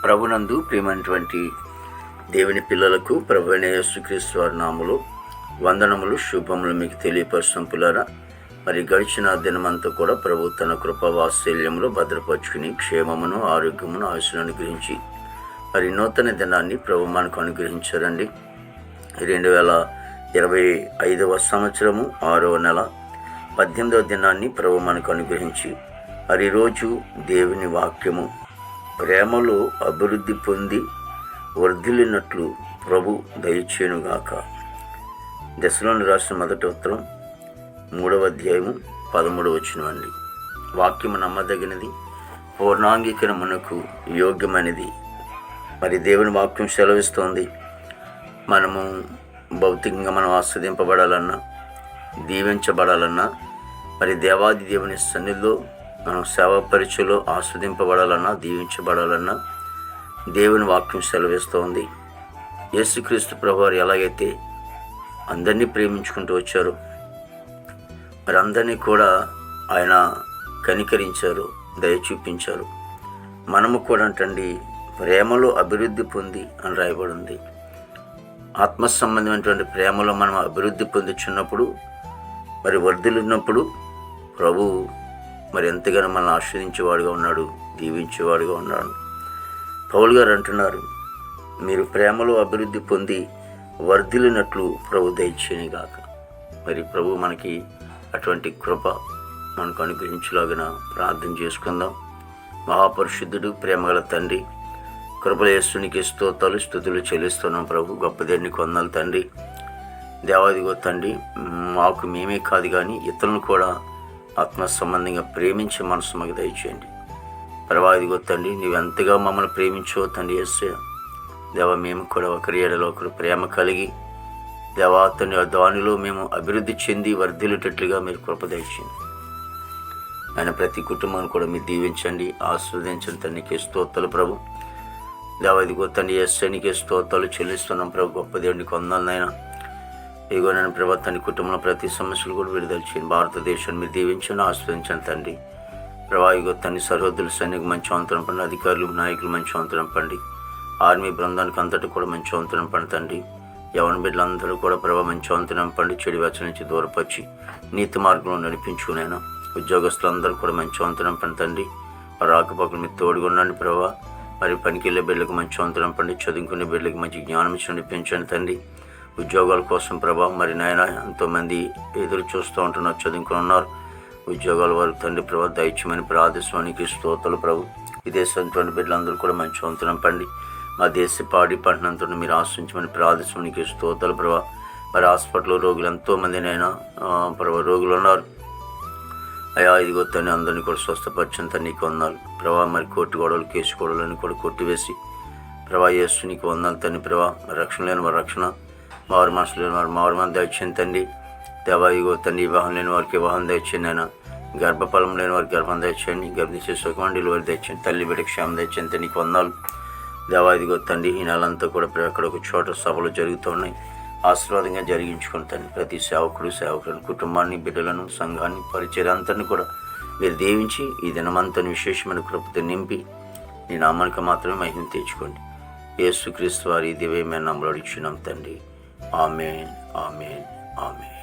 ప్రభునందు ప్రియమైనటువంటి దేవుని పిల్లలకు ప్రభువైన యేసుక్రీస్తు వారి నామములో వందనములు శుభములు మీకు తెలియపరుస్తాం పిల్లరా. మరి గడిచిన దినమంతా కూడా ప్రభు తన కృపా వాత్సల్యంలో భద్రపరుచుకుని క్షేమమును ఆరోగ్యమును ఆయుష్ను అనుగ్రహించి మరి నూతన దినాన్ని ప్రభు మనకు అనుగ్రహించారండి. 2025వ సంవత్సరము 6వ నెల 18వ దినాన్ని ప్రభు మనకు అనుగ్రహించి మరి రోజు దేవుని వాక్యము ప్రేమలో అభివృద్ధి పొంది వర్ధిల్లినట్లు ప్రభు దయచేయునుగాక. దశలోని రాసిన మొదటి ఉత్తరం 3వ అధ్యాయము 13వ వచనం అండి. వాక్యము నమ్మదగినది, పూర్ణాంగీకరణమునకు యోగ్యమైనది. మరి దేవుని వాక్యం సెలవిస్తోంది, మనము భౌతికంగా మనం ఆస్వాదింపబడాలన్నా దీవించబడాలన్నా మరి దేవాది దేవుని సన్నిధిలో మనం సేవా పరిచయలో ఆస్వాదింపబడాలన్నా దీవించబడాలన్నా దేవుని వాక్యం సెలవిస్తోంది. యేసుక్రీస్తు ప్రభువారు ఎలాగైతే అందరినీ ప్రేమించుకుంటూ వచ్చారు, మరి అందరినీ కూడా ఆయన కనికరించారు, దయ చూపించారు. మనము కూడా అంటండి ప్రేమలో అభివృద్ధి పొంది అని రాయబడింది. ఆత్మ సంబంధమైనటువంటి ప్రేమలో మనం అభివృద్ధి పొందుచున్నప్పుడు మరి వర్ధిల్లినప్పుడు ప్రభు మరి ఎంతగానో మనల్ని ఆశ్రయించేవాడుగా ఉన్నాడు, దీవించేవాడుగా ఉన్నాడు. పౌలు గారు అంటున్నారు, మీరు ప్రేమలో అభివృద్ధి పొంది వర్ధిల్లినట్లు ప్రభు దయచేయనిగాక. మరి ప్రభు మనకి అటువంటి కృప మనకు అనుగ్రహించలాగిన ప్రార్థన చేసుకుందాం. మహాపరిశుద్ధుడు ప్రేమగల తండ్రి, కృపల యేసునికి స్తోత్రాలు స్తుతులు చెల్లిస్తున్నాం ప్రభు. గొప్ప దేవునికి వందనాలు తండ్రి. దేవాదిగో తండ్రి, మాకు మేమే కాదు కానీ ఇతరులను కూడా ఆత్మ సంబంధంగా ప్రేమించే మనసు మాకు దయచేయండి. ప్రభాదిగో తండ్రి, నీవు ఎంతగా మమ్మల్ని ప్రేమించో తండ్రి యేసయ్య. దేవ, మేము కూడా ఒకరి ఏడలో ఒకరు ప్రేమ కలిగి దేవా తండ్రి దానిలో మేము అభివృద్ధి చెంది వర్ధిల్లేటట్లుగా మీరు కృప దయచేయండి. ఆయన ప్రతి కుటుంబాన్ని కూడా మీరు దీవించండి, ఆస్వాదించండి. తండ్రికి స్తోత్రాలు ప్రభు. దేవాదిగో తండ్రి యేసయ్యనికి స్తోత్రాలు చెల్లిస్తున్నాం ప్రభు. గొప్ప దేవునికి వందనాలు నాయన. ఇదిగో నేను ప్రభు తండ్రి కుటుంబంలో ప్రతి సమస్యలు కూడా విడుదల చేయండి. భారతదేశాన్ని మీరు దీవించండి, ఆస్వాదించండి తండ్రి. ప్రభా ఇగో తండ్రి సరిహద్దుల సైనికు మంచి వంతరం పండి, అధికారులు నాయకులు మంచి వంతరం పండి, ఆర్మీ బృందానికి అంతటి కూడా మంచి వంతరం పండి తండ్రి. యవన బిడ్డలందరూ కూడా ప్రభా మంచి వంతనం పండి, చెడు వ్యసనం నుంచి దూరపరిచి నీతి మార్గంలో నడిపించుకునేనా. ఉద్యోగస్తులందరూ కూడా మంచి వంతనం పండి తండ్రి. వారు రాకపోకలు మీరు తోడుగా ఉండండి ప్రభా. మరి పనికి వెళ్ళే బిడ్డలకు మంచి వంతనం పండి, చదువుకునే బిడ్డలకు మంచి జ్ఞానం ఇచ్చి నడిపించండి తండ్రి. ఉద్యోగాల కోసం ప్రభా మరి నాయన ఎంతోమంది ఎదురు చూస్తూ ఉంటున్నారు, చదువుకుని ఉన్నారు. ఉద్యోగాల వారికి తండ్రి ప్రభా దయచేయమని ప్రార్థిస్తానికి స్తోత్రాలు ప్రభు. విదేశంటువంటి బిడ్డలందరూ కూడా మంచి వంతనం పండి, మా దేశ పాడి పంటనంతో మీరు ఆశ్రయించమని ప్రార్థిస్తానికి స్తోత్రాలు ప్రభా. మరి హాస్పిటల్లో రోగులు ఎంతోమందినైనా ప్రభా రోగులు ఉన్నారు అయా. ఇదిగో తండ్రి అందరినీ కూడా స్వస్థపరచని తండ్రి నీకు వందనాలు ప్రభా. మరి కోర్టు గొడవలు కేసు గొడవలని కూడా కొట్టివేసి ప్రభా యేసు నీకు వందనాలు తండ్రి ప్రభా. మరి రక్షణ లేని వారి రక్షణ, మారు మనసు లేని వారు మారు మన దయచేయండి తండ్రి. దేవా ఇగో తండ్రి వివాహం లేని వారికి వివాహం దయచేయండి అయినా. గర్భఫలం లేని వారికి గర్భం దయచేయండి, గర్భిణీ సుఖం డెలివరీ దయచేయండి, తల్లి బిడ్డ క్షేమం దయచేయండి నీకు వందనాలు దేవా. ఇదిగో తండ్రి ఈ నెలంతా కూడా ఎక్కడ ఒక చోట సభలు జరుగుతున్నాయి, ఆశీర్వాదంగా జరిగించుకుని తండ్రి. ప్రతి సేవకుడు సేవకులను కుటుంబాన్ని బిడ్డలను సంఘాన్ని పరిచర్యంతని కూడా మీరు దీవించి ఈ దినమంతని విశేషమైన కృపతో నింపి నీ నామానికి మాత్రమే మహిమ తెచ్చుకోండి. యేసుక్రీస్తు వారి దివ్యమైన నామములో అడుగుచున్నాం తండ్రి. ఆమేన్, ఆమేన్, ఆమేన్.